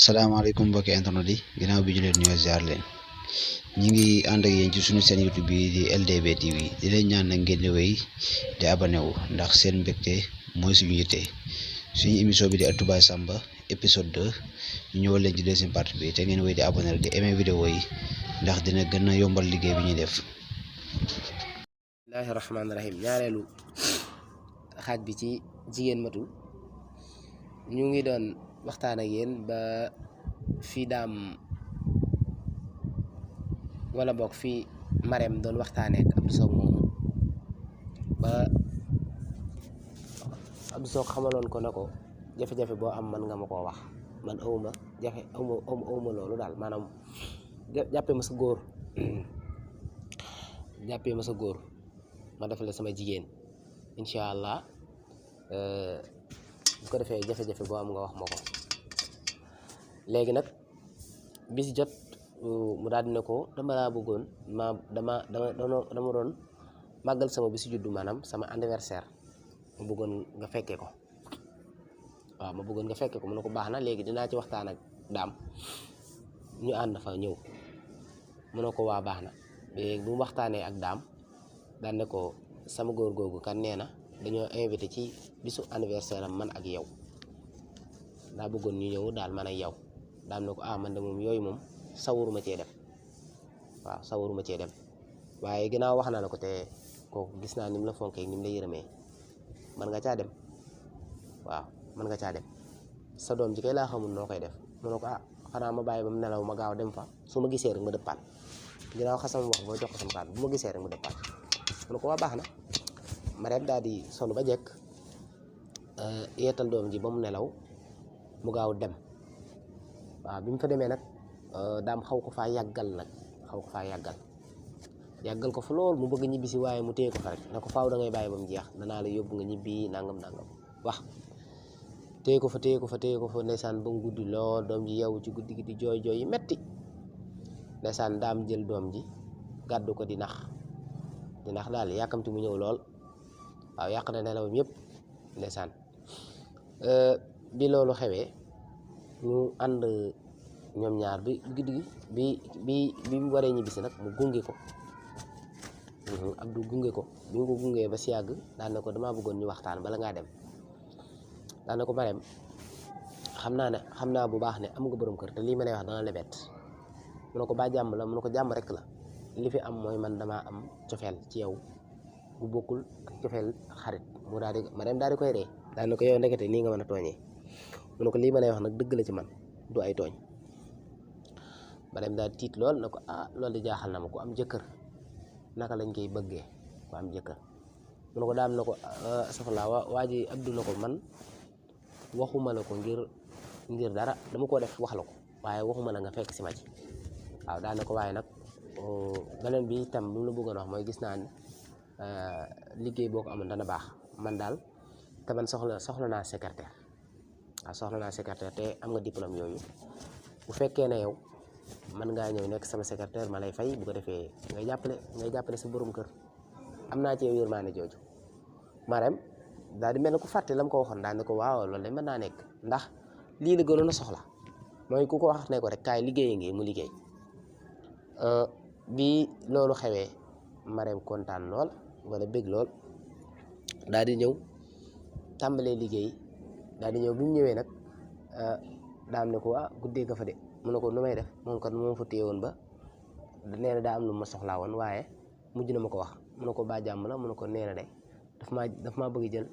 salaamaaleykum mbokki internet yi ginnaaw bi ñu leen nuyoo ziar leen ñi ngi ànd ak yéen ci suñu seen YouTube bi di LDB TV di leen ñaan nag ngeen di wéy di abonné wu ndax seen mbégte mooy suñu yitte suñu émission bi di Ëttu Baye Samba épisode 2 ñu ñëwal leen ci deuxième partie bi te ngeen wéy di abonné di aimé vidéo yi ndax dina gën a yombal liggéey bi ñuy def. bismillahi rahmaani rahim ñaareelu xaaj bi ci jigéen matu ñu ngi doon waxtaan ak yéen ba fii daam wala boog fii Marème doon waxtaanee ak Abdou Sow moomu ba Abdou Sow xamaloon ko na ko jafe-jafe boo am man nga ma koo wax man awma jafe awma loolu daal maanaam jàppee ma sa góor jàppee ma sa góor ma defal la sama jigéen incha allah bu ko defee jafe-jafe boo am nga wax ma ko léegi nag bis jot mu daal di ne ko dama laa bëggoon dama doon màggal sama bisu juddu maanaam sama anniversaire ma bëggoon nga fekkee ko waaw ma bëggoon nga fekkee ko mu ne ko baax na léegi dinaa ci waxtaan ak daam ñu ànd fa ñëw mu ne ko waa baax na léegi bu mu waxtaanee ak daam daan ne ko sama góor googu kan nee na dañoo invité ci bisu anniversaire am man ak yow daa bëggoon ñu ñëw daal man ak yow daam ne ko man de moom yooyu moom sawaruma cee dem waaw sawaruma cee dem waaye ginnaaw wax na la ko te kooku gis naa ni mu la fonkee ni mu la yërëmee man nga caa dem waaw man nga caa dem sa doom ji kay laa xamul noo koy def mu ne ko xanaa ma bàyyi ba mu nelaw ma gaaw dem fa su ma gisee rek ma dëppaat ginnaaw xasam wax ba jox ko sama kàddu bu ma gisee rek mu dëppaat mu ne ko waa baax na Marème daal di sonn ba jekk yeetal doom ji ba mu nelaw mu gaaw dem waaw bi mu fa demee nag daam xaw ko faa yàggal yàggal ko fa lool mu bëgg ñibbisi waaye mu téye ko fa rek na ko faaw da ngay bàyyi ba mu jeex danaa la yóbbu nga ñibbi nangam wax téye ko fa ndeysaan ba mu guddi lool doom ji yow ci guddi gi di jooy yi metti ndeysaan daam jël doom ji gàddu ko di nax daal yàkkamti mu ñëw lool waaw yàq na nelawam yëpp ndeysaan bi loolu xewee ñu ànd ñoom ñaar bi guddi gi bi mu waree ñibbisi nag mu gunge ko Abdou gunge ko bi mu ko gungee ba si yàgg daan na ko damaa bëggoon ñu waxtaan bala ngaa dem daan na ko Marème xam naa bu baax ne am nga borom kër te lii ma lay wax dana la bett mu ne ko ba jàmm la mu ne ko jàmm rek la li fi am mooy man damaa am cofeel ci yow bu bokkul ak cofeel xarit mu daal di Marème daal di koy ree daan na ko yow ndekete nii nga mën a tooñee mu ne ko lii ma lay wax nag dëgg la ci man du ay tooñ Marème daal tiit lool na ko loolu di jaaxal na ma ko am jëkkër naka lañ koy bëggee ko am jëkkër mu ne ko daam na ko safala waa ji Abdou na ko man waxuma la ko ngir dara dama ko def wax la ko waaye waxuma la nga fekk si ma ci waaw daan na ko waaye nag beneen bi itam lu mu la bëggoon wax mooy gis naa ne liggéey boo ko amoon dana baax man daal te man soxla naa secrétaire waaw soxla naa secrétaire te am nga diplôme yooyu bu fekkee ne yow mën ngaa ñëw nekk sama secrétaire ma lay fay bu ko defee ngay jàppale sa borom kër am naa ci yow yërmaane jooju Marème daal di mel ne ku fàtte la mu ko waxoon daal ne ko waaw loolu de mën naa nekk ndax lii la gënoon a soxla mooy ku ko wax ne ko rek kaay liggéey ngi mu liggéey bi loolu xewee Marème kontaan lool wala bëgg lool daal di ñëw tàmbalee liggéey daal di ñëw bi mu ñëwee nag daam ne ko guddee nga fa de mu ne ko nu may def moom kat moom fa téye woon ba nee na daa am lu ma soxlaa woon waaye mujj na ma ko wax mu ne ko ba jàmm la mu ne ko nee na de daf maa bëgg jël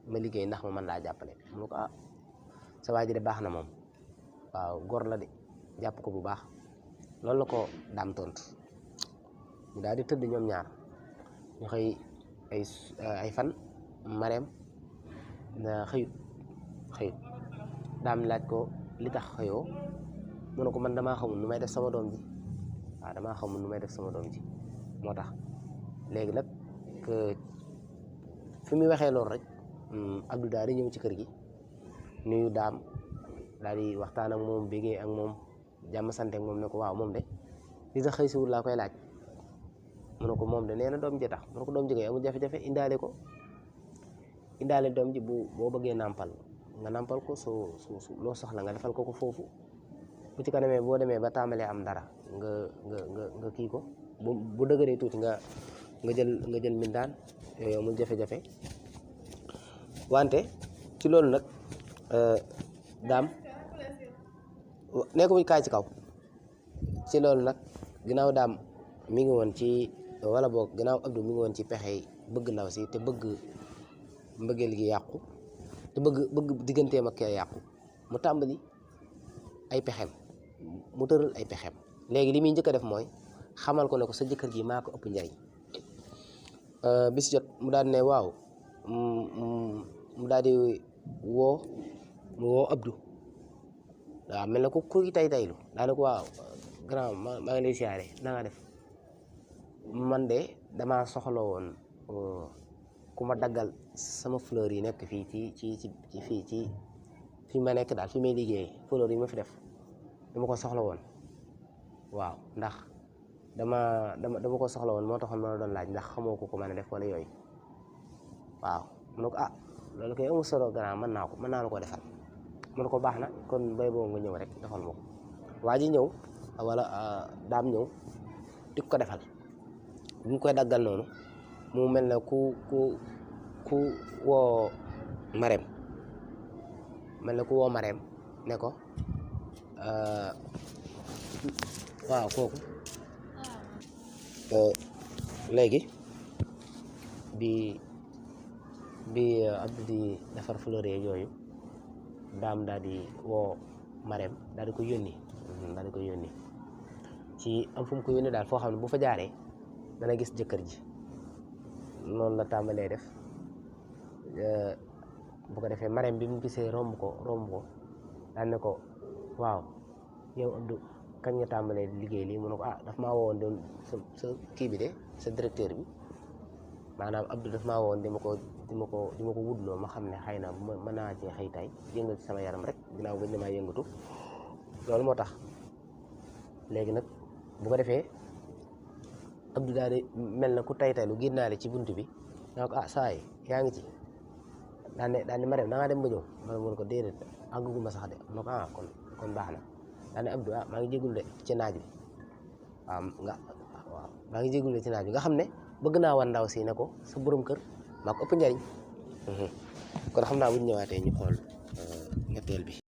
ma liggéey ndax ma mën laa jàppale mu ne ko sa waa ji de baax na moom waaw góor la de jàpp ko bu baax loolu la ko daam tontu ñu daal di tëdd ñoom ñaar ñu xëy ay fan Marème na xëyut daam laaj ko li tax xëyoo mu ne ko man damaa xamul nu may def sama doom ji waaw damaa xamul nu may def sama doom ji moo tax léegi nag fi muy waxee loolu rek Abdou daal di ñëw ci kër gi nuyu daam daal di waxtaan ak moom bégee ak moom jàmm sante ak moom ne ko waaw moom de li tax xëy si wut laa koy laaj mu ne ko moom de nee na doom ji tax mu ne ko doom ji kay amul jafe-jafe indaale doom ji boo bëggee nàmpal nga nàmpal ko loo soxla nga defal ko foofu bu ci kanamee boo demee ba tàmbalee am dara nga kii ko bu dëgëree tuuti nga jël mbindaan yooyu amul jafe-jafe. wante ci loolu nag daam nekk muy kaay ci kaw ci loolu nag ginnaaw daam mi ngi woon ci wala boog ginnaaw Abdou mi ngi woon ci pexe bëgg ndaw si te bëgg mbëggeel gi yàqu te bëgg digganteem ak kee yàqu mu tàmbali ay pexem mu tëral ay pexem léegi li muy njëkk a def mooy xamal ko ne ko sa jëkkër ji maa ko ëpp njariñ bis jot mu daal ne waaw mu daal di woo Abdou waaw mel na ko kuy taylu daa ne ko waaw grand maa ngi lay siyaare na nga def man de damaa soxla woon ku ma daggal sama fleur yi nekk fii ci ma nekk daal fi may liggéey fleur yi ma fi def dama ko soxla woon waaw ndax dama ko soxla woon moo taxoon ma la doon laaj ndax xamoo ko mën a def wala yooyu waaw mu ne ko loolu koy amul solo grand mën naa la ko defal mu ne ko baax na kon bay boo nga ñëw rek defal ma ko waa ji ñëw wala daam ñëw di ko defal bi mu koy daggal noonu mu mel ne ku woo Marème ne ko waaw kooku léegi bi Abdou di defar fleur yooyu daam daal di woo Marème daal di ko yónni ci am fu mu ko yónni daal foo xam ne bu fa jaaree dana gis jëkkër ji noonu la tàmbalee def bu ko defee Marème bi mu gisee romb ko daal ne ko waaw yow Abdou kañ nga tàmbalee liggéey lii mu ne ko daf maa woowoon doon sa kii bi de sa directeur bi maanaam Abdou daf maa woowoon di ma ko wutloo ma xam ne xëy na mën naa cee xëy tay yëngal ci sama yaram rek ginnaaw gëj na maa yëngatu loolu moo tax léegi nag bu ko defee Abdou daal di mel na ku taylu génnaale ci bunt bi naa ko saa yi yaa ngi ci daan ne Marème da ngaa dem ba ñëw ma ne ko déedéet àgguma sax de ma ne ko kon baax na daan ne Abdou maa ngi jégul de ci naaj bi maa ngi jégul de ci naaj bi nga xam ne bëgg naa wan ndaw si ne ko sa borom kër maa ko ëpp njariñ kon xam naa bu ñu ñëwaatee ñu xool ñetteel bi